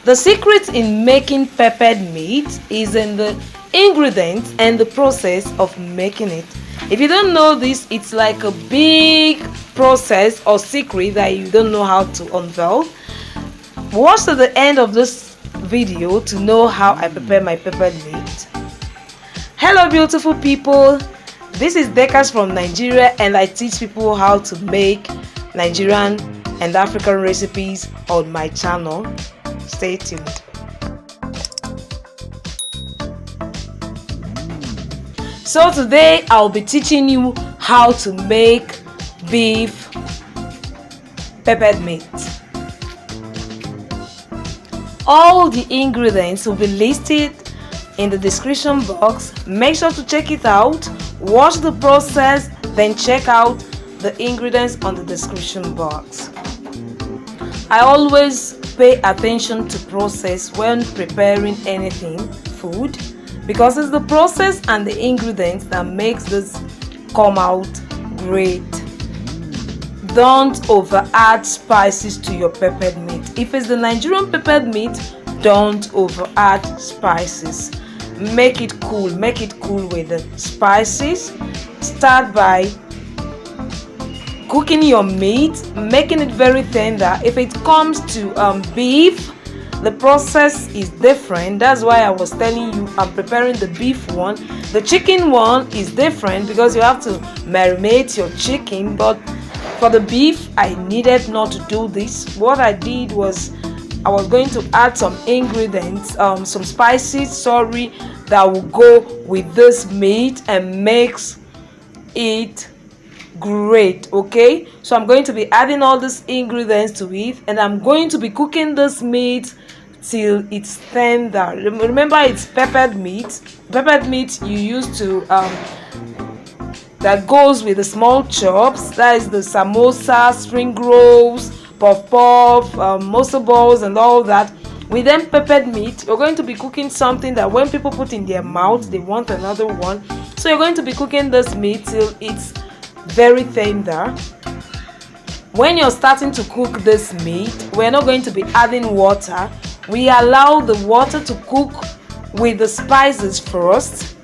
The secret in making peppered meat is in the ingredients and the process of making it. If you don't know this, it's like a big process or secret that you don't know how to unveil. Watch to the end of this video to know how I prepare my peppered meat. Hello beautiful people, this is Dekas from Nigeria, and I teach people how to make Nigerian and African recipes on my channel. Stay tuned. So today I'll be teaching you how to make beef peppered meat. All the ingredients will be listed in the description box. Make sure to check it out, watch the process, then check out the ingredients on the description box. I always pay attention to process when preparing anything, food, because it's the process and the ingredients that makes this come out great. Don't over add spices to your peppered meat. If it's the Nigerian peppered meat, don't over add spices. Make it cool with the spices. Start by cooking your meat, making it very tender. If it comes to beef, the process is different. That's why I was telling you I'm preparing the beef one. The chicken one is different because you have to marinate your chicken, but for the beef I needed not to do this. What I did was I was going to add some ingredients, some spices, that will go with this meat and makes it great. Okay, so I'm going to be adding all these ingredients to it, and I'm going to be cooking this meat till it's tender. Remember, it's peppered meat. Peppered meat you use to that goes with the small chops, that is the samosa, spring rolls, puff puff, mussel balls and all that. With them peppered meat, you're going to be cooking something that when people put in their mouth they want another one. So you're going to be cooking this meat till it's very tender. When you're starting to cook this meat, we're not going to be adding water. We allow the water to cook with the spices first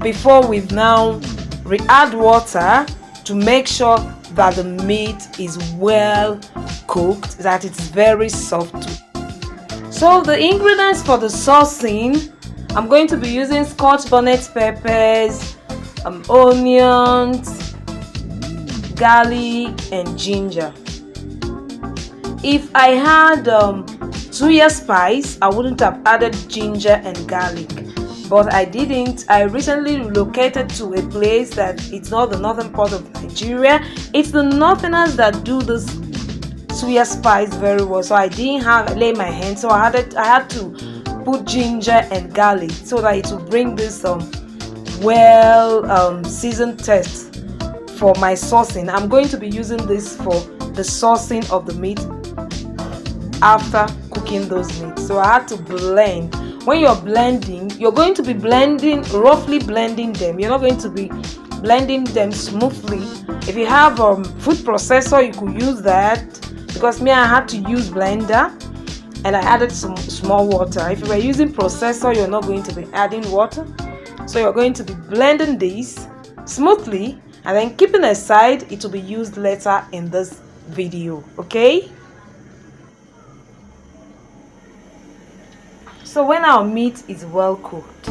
before we now re-add water to make sure that the meat is well cooked, that it's very soft. So the ingredients for the saucing, I'm going to be using Scotch Bonet peppers, onions, garlic and ginger. If I had suya spice, I wouldn't have added ginger and garlic, but I didn't. I recently relocated to a place that it's not the northern part of Nigeria. It's the northerners that do this suya spice very well, so I didn't lay my hands, so I had to put ginger and garlic so that it will bring this seasoned taste for my saucing. I'm going to be using this for the saucing of the meat after cooking those meats. So I had to blend. When you're blending, you're going to be roughly blending them. You're not going to be blending them smoothly. If you have food processor, you could use that, because me, I had to use blender and I added some small water. If you were using processor, you're not going to be adding water. So you're going to be blending these smoothly and then keeping aside. It will be used later in this video. Okay, so when our meat is well cooked,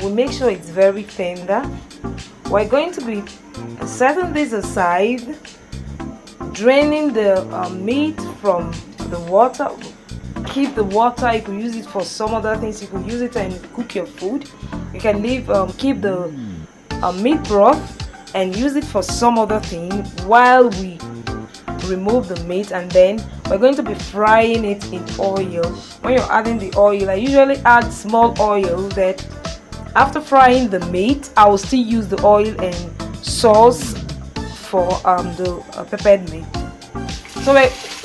we make sure it's very tender. We're going to be setting this aside, draining the meat from the water. Keep the water. You could use it for some other things. You could use it and cook your food. You can keep the meat broth and use it for some other thing while we remove the meat, and then we're going to be frying it in oil. When you're adding the oil, I usually add small oil. That after frying the meat, I will still use the oil and sauce for the peppered meat. So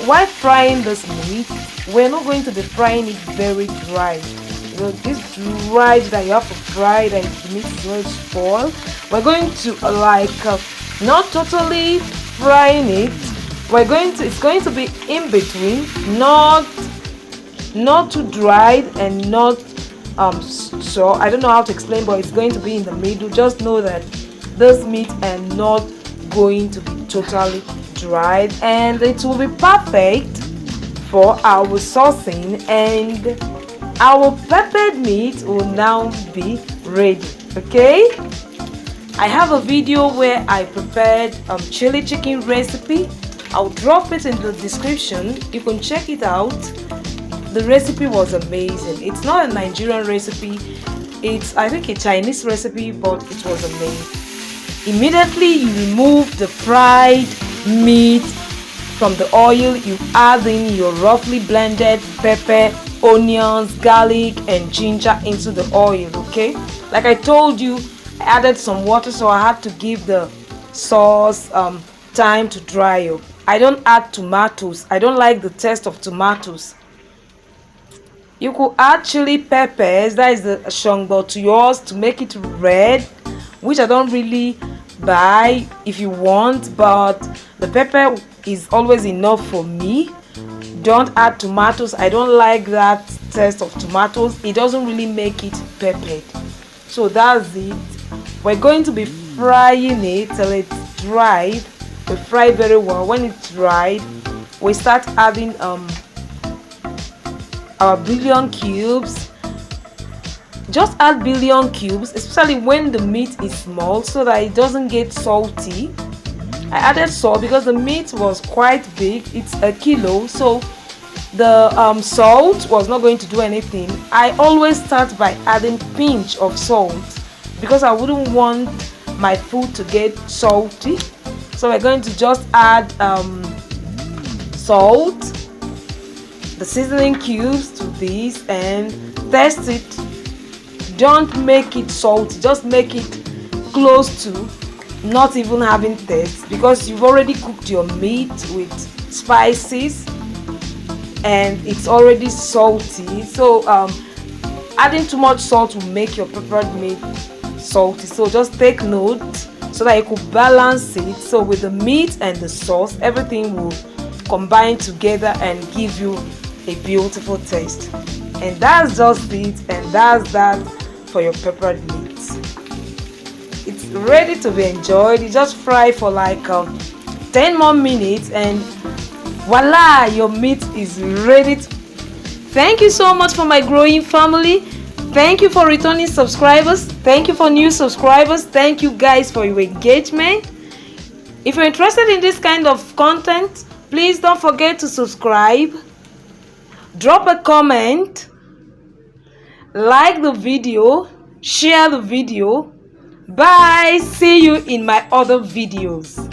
while frying this meat, we're not going to be frying it very dry. This dry that you have to fry, that the meat is going to spoil. We're going to not totally frying it. It's going to be in between, not not too dried and not so I don't know how to explain, but it's going to be in the middle. Just know that this meat are not going to be totally dried, and it will be perfect for our saucing, and our peppered meat will now be ready. Okay, I have a video where I prepared chili chicken recipe. I'll drop it in the description. You can check it out. The recipe was amazing. It's not a Nigerian recipe, it's I think a Chinese recipe, but it was amazing. Immediately you remove the fried meat from the oil, you add in your roughly blended pepper, onions, garlic and ginger into the oil. Okay, like I told you, I added some water, so I had to give the sauce time to dry up. I don't add tomatoes. I don't like the taste of tomatoes. You could add chili peppers, that is the shongbo to yours, to make it red, which I don't really buy if you want, but the pepper is always enough for me. Don't add tomatoes. I don't like that taste of tomatoes. It doesn't really make it peppered. So that's it. We're going to be frying it till it's dried. We fry very well. When it's dried, we start adding our bouillon cubes. Just add bouillon cubes, especially when the meat is small, so that it doesn't get salty. I added salt because the meat was quite big. It's a kilo, so the salt was not going to do anything. I always start by adding pinch of salt because I wouldn't want my food to get salty. So we're going to just add salt, the seasoning cubes to this, and test it. Don't make it salty, just make it close to not even having taste, because you've already cooked your meat with spices and it's already salty. So adding too much salt will make your peppered meat salty. So just take note so that you could balance it. So with the meat and the sauce, everything will combine together and give you a beautiful taste. And that's just it, and that's that for your peppered meat. It's ready to be enjoyed. You just fry for like 10 more minutes and voila, your meat is ready to... Thank you so much for my growing family. Thank you for returning subscribers. Thank you for new subscribers. Thank you guys for your engagement. If you're interested in this kind of content, please don't forget to subscribe, drop a comment, like the video, share the video. Bye. See you in my other videos.